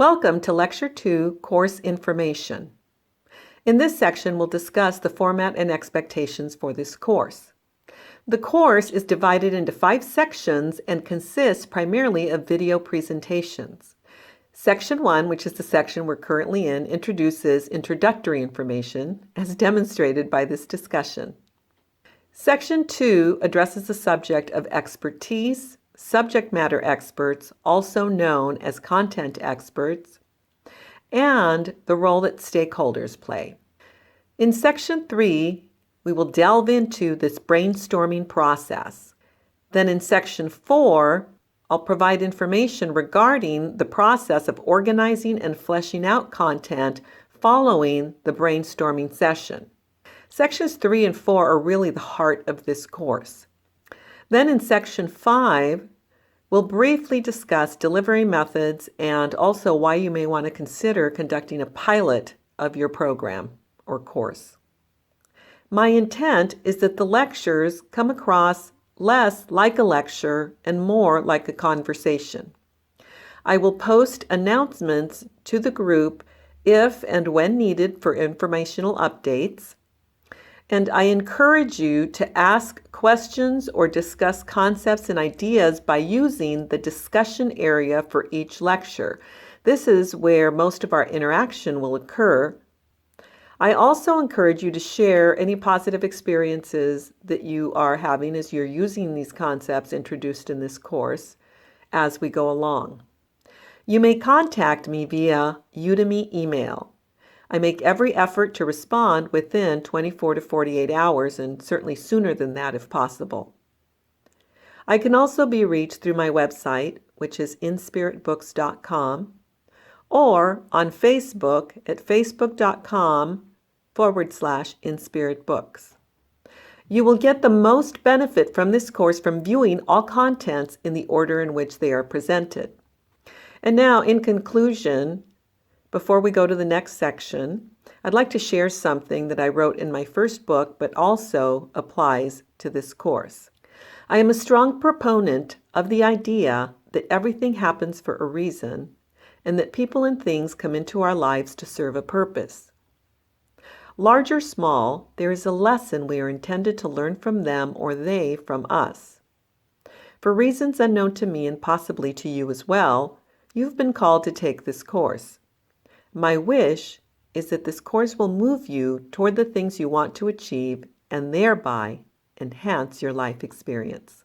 Welcome to Lecture 2, Course Information. In this section, we'll discuss the format and expectations for this course. The course is divided into 5 sections and consists primarily of video presentations. Section 1, which is the section we're currently in, introduces introductory information, as demonstrated by this discussion. Section 2 addresses the subject of expertise, subject matter experts, also known as content experts, and the role that stakeholders play. In Section 3, we will delve into this brainstorming process. Then in Section 4, I'll provide information regarding the process of organizing and fleshing out content following the brainstorming session. Sections 3 and 4 are really the heart of this course. Then in Section 5, we'll briefly discuss delivery methods and also why you may want to consider conducting a pilot of your program or course. My intent is that the lectures come across less like a lecture and more like a conversation. I will post announcements to the group if and when needed for informational updates. And I encourage you to ask questions or discuss concepts and ideas by using the discussion area for each lecture. This is where most of our interaction will occur. I also encourage you to share any positive experiences that you are having as you're using these concepts introduced in this course as we go along. You may contact me via Udemy email. I make every effort to respond within 24 to 48 hours, and certainly sooner than that if possible. I can also be reached through my website, which is inspiritbooks.com, or on Facebook at facebook.com/inspiritbooks. You will get the most benefit from this course from viewing all contents in the order in which they are presented. And now, in conclusion, before we go to the next section, I'd like to share something that I wrote in my first book, but also applies to this course. I am a strong proponent of the idea that everything happens for a reason, and that people and things come into our lives to serve a purpose. Large or small, there is a lesson we are intended to learn from them or they from us. For reasons unknown to me and possibly to you as well, you've been called to take this course. My wish is that this course will move you toward the things you want to achieve and thereby enhance your life experience.